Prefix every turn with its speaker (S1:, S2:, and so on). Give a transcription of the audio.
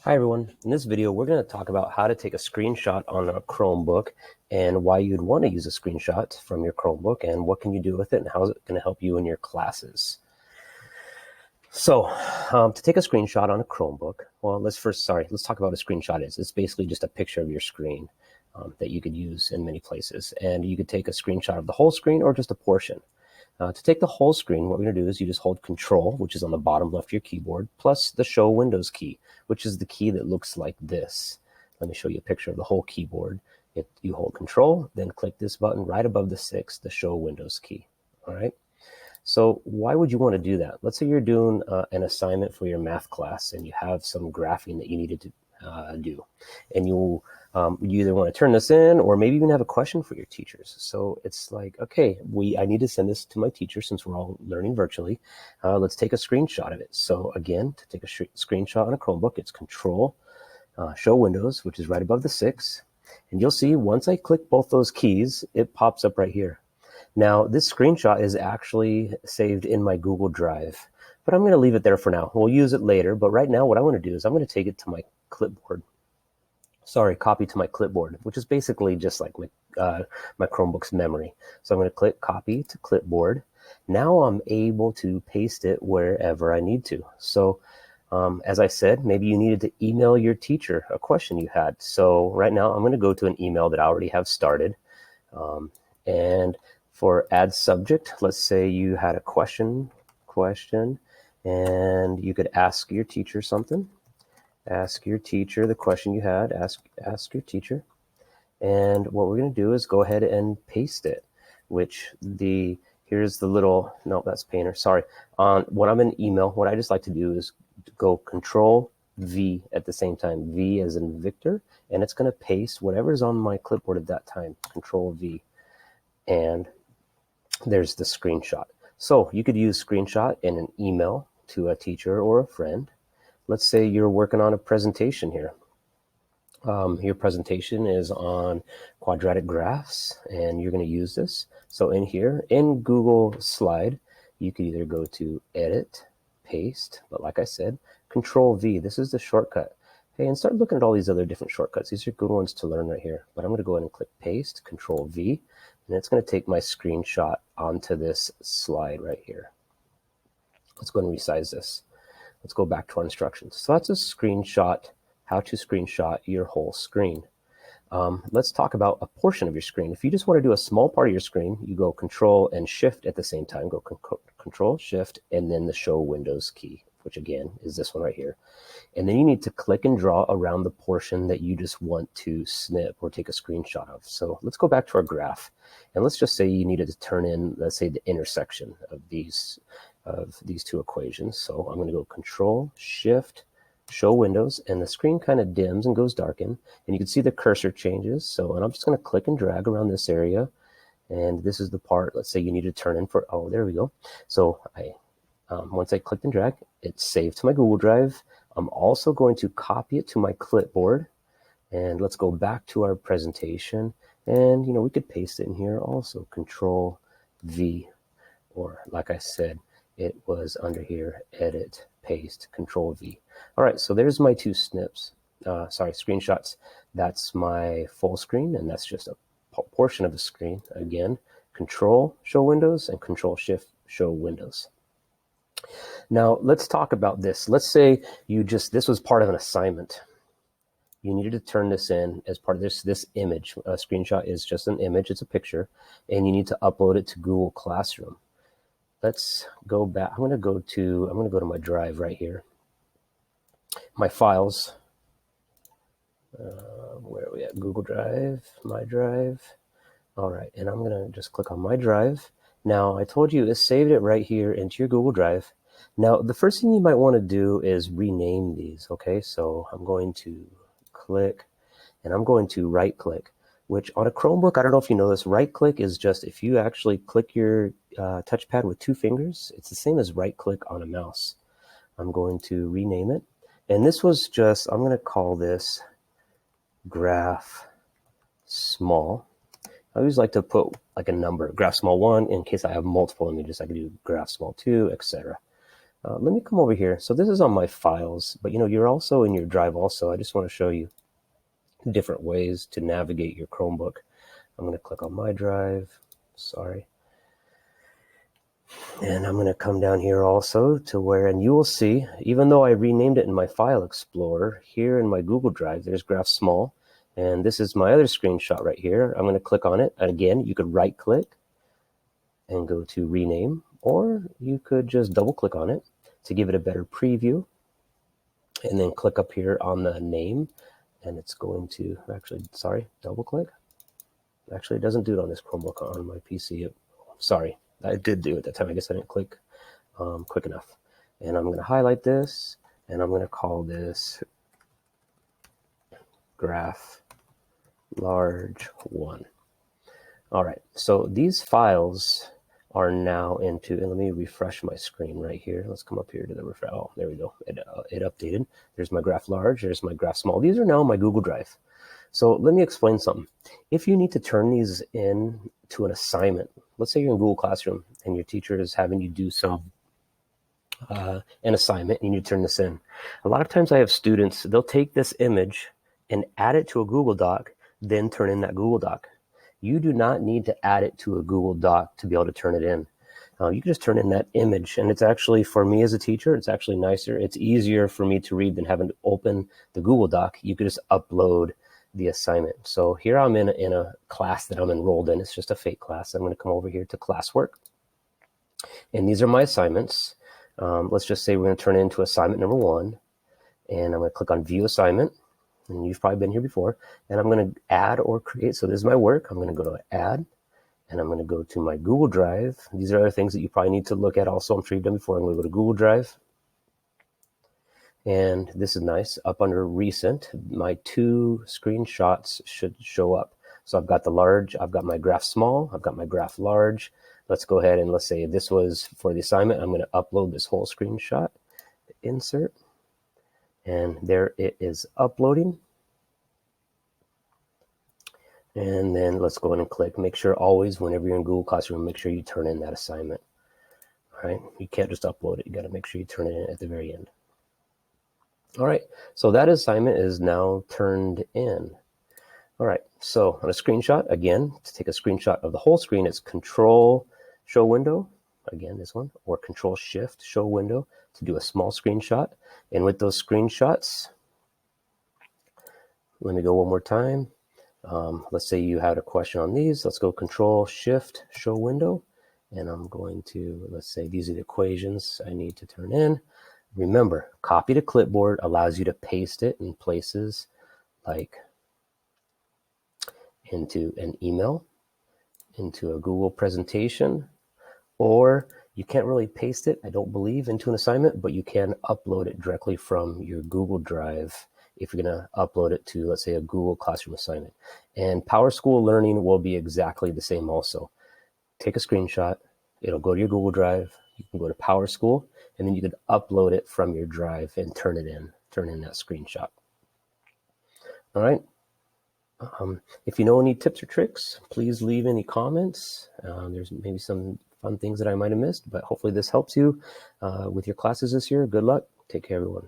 S1: Hi everyone, in this video we're going to talk about how to take a screenshot on a Chromebook and why you'd want to use a screenshot from your Chromebook and what can you do with it and how is it going to help you in your classes. So to take a screenshot on a Chromebook, well let's talk about what a screenshot is. It's basically just a picture of your screen that you could use in many places, and you could take a screenshot of the whole screen or just a portion. To take the whole screen, what we're going to do is you just hold Control, which is on the bottom left of your keyboard, plus the Show Windows key, which is the key that looks like this. Let me show you a picture of the whole keyboard. You hold Control, then click this button right above the 6, the Show Windows key. All right. So why would you want to do that? Let's say you're doing an assignment for your math class and you have some graphing that you needed to do, and you either want to turn this in or maybe even have a question for your teachers. So it's like, okay, I need to send this to my teacher since we're all learning virtually. Let's take a screenshot of it. So again, to take a screenshot on a Chromebook, it's Control, Show Windows, which is right above the 6. And you'll see once I click both those keys, it pops up right here. Now, this screenshot is actually saved in my Google Drive, but I'm going to leave it there for now. We'll use it later, but right now what I want to do is I'm going to take it to my clipboard. Copy to my clipboard, which is basically just like my Chromebook's memory. So I'm going to click Copy to Clipboard. Now I'm able to paste it wherever I need to. So as I said, maybe you needed to email your teacher a question you had. So right now I'm going to go to an email that I already have started. And for add subject, let's say you had a question, and you could ask your teacher something. Ask your teacher the question you had. Ask your teacher. And what we're going to do is go ahead and paste it, here's the little, no, that's Painter, sorry. When I'm in email, what I just like to do is go Control V at the same time, V as in Victor, and it's going to paste whatever's on my clipboard at that time, Control V. And there's the screenshot. So you could use screenshot in an email to a teacher or a friend. Let's say you're working on a presentation here. Your presentation is on quadratic graphs, and you're going to use this. So in here, in Google Slide, you could either go to Edit, Paste, but like I said, Control V. This is the shortcut. Hey, and start looking at all these other different shortcuts. These are good ones to learn right here. But I'm going to go ahead and click Paste, Control V, and it's going to take my screenshot onto this slide right here. Let's go ahead and resize this. Let's go back to our instructions. So that's a screenshot, how to screenshot your whole screen. Let's talk about a portion of your screen. If you just want to do a small part of your screen, you go Control and Shift at the same time. Go Control, Shift, and then the Show Windows key, which again is this one right here. And then you need to click and draw around the portion that you just want to snip or take a screenshot of. So let's go back to our graph. And let's just say you needed to turn in, let's say, the intersection of these two equations. So I'm going to go Control, Shift, Show Windows, and the screen kind of dims and goes darken, and you can see the cursor changes. And I'm just going to click and drag around this area, and this is the part, let's say you need to turn in for, oh, there we go. So once I clicked and drag, it's saved to my Google Drive. I'm also going to copy it to my clipboard, and let's go back to our presentation, and we could paste it in here also, Control V, or like I said, it was under here, Edit, Paste, Control V. All right, so there's my two screenshots. That's my full screen, and that's just a portion of the screen. Again, Control, Show Windows, and Control, Shift, Show Windows. Now, let's talk about this. Let's say this was part of an assignment. You needed to turn this in as part of this image. A screenshot is just an image, it's a picture, and you need to upload it to Google Classroom. Let's go back. I'm going to go to my drive right here. My files. Where are we at? Google Drive, my drive. All right, and I'm going to just click on my drive. Now, I told you it saved it right here into your Google Drive. Now, the first thing you might want to do is rename these, okay? So I'm going to click, and I'm going to right-click, which on a Chromebook, I don't know if you know this, right-click is just if you actually click your touchpad with 2 fingers, it's the same as right-click on a mouse. I'm going to rename it. And this was just, I'm going to call this Graph Small. I always like to put like a number, Graph Small 1, in case I have multiple images. I can do Graph Small 2, etc. Let me come over here. So this is on my files, but you're also in your drive also. I just want to show you different ways to navigate your Chromebook. I'm going to click on my drive. Sorry. And I'm going to come down here also to where, and you will see, even though I renamed it in my File Explorer, here in my Google Drive, there's Graph Small. And this is my other screenshot right here. I'm going to click on it. And again, you could right click and go to rename, or you could just double click on it to give it a better preview. And then click up here on the name, and it's going to, actually, sorry, double click. Actually, it doesn't do it on this Chromebook on my PC. Sorry, I did do it that time. I guess I didn't click quick enough. And I'm going to highlight this, and I'm going to call this Graph Large 1. All right, so these files are now into, and let me refresh my screen right here. Let's come up here to the refresh. Oh, there we go. It updated. There's my Graph Large. There's my Graph Small. These are now my Google Drive. So let me explain something. If you need to turn these in to an assignment, let's say you're in Google Classroom and your teacher is having you do an assignment and you need to turn this in. A lot of times I have students, they'll take this image and add it to a Google Doc, then turn in that Google Doc. You do not need to add it to a Google Doc to be able to turn it in. You can just turn in that image, and it's actually, for me as a teacher, it's actually nicer. It's easier for me to read than having to open the Google Doc. You could just upload the assignment. So here I'm in a class that I'm enrolled in. It's just a fake class. I'm going to come over here to classwork, and these are my assignments. Let's just say we're going to turn it into assignment number 1, and I'm going to click on view assignment, and you've probably been here before, and I'm going to add or create. So this is my work. I'm going to go to add, and I'm going to go to my Google Drive. These are other things that you probably need to look at also. I'm sure you've done before. I'm going to go to Google Drive. And this is nice. Up under recent, my 2 screenshots should show up. So I've got the large, I've got my Graph Small, I've got my Graph Large. Let's go ahead and let's say this was for the assignment. I'm going to upload this whole screenshot. Insert. And there it is uploading. And then let's go ahead and click. Make sure always, whenever you're in Google Classroom, make sure you turn in that assignment. All right, you can't just upload it. You got to make sure you turn it in at the very end. All right, so that assignment is now turned in. All right, so on a screenshot, again, to take a screenshot of the whole screen, it's Control Show Window, again, this one, or Control Shift Show Window to do a small screenshot. And with those screenshots, let me go one more time. Let's say you had a question on these. Let's go Control Shift Show Window, and I'm going to, let's say these are the equations I need to turn in. Remember, copy to clipboard allows you to paste it in places like into an email, into a Google presentation, or you can't really paste it, I don't believe, into an assignment, but you can upload it directly from your Google Drive if you're going to upload it to, let's say, a Google Classroom assignment. And PowerSchool Learning will be exactly the same also. Take a screenshot, it'll go to your Google Drive, you can go to PowerSchool, and then you could upload it from your drive and turn in that screenshot. All right. If you know any tips or tricks, please leave any comments. There's maybe some fun things that I might have missed, but hopefully this helps you with your classes this year. Good luck. Take care, everyone.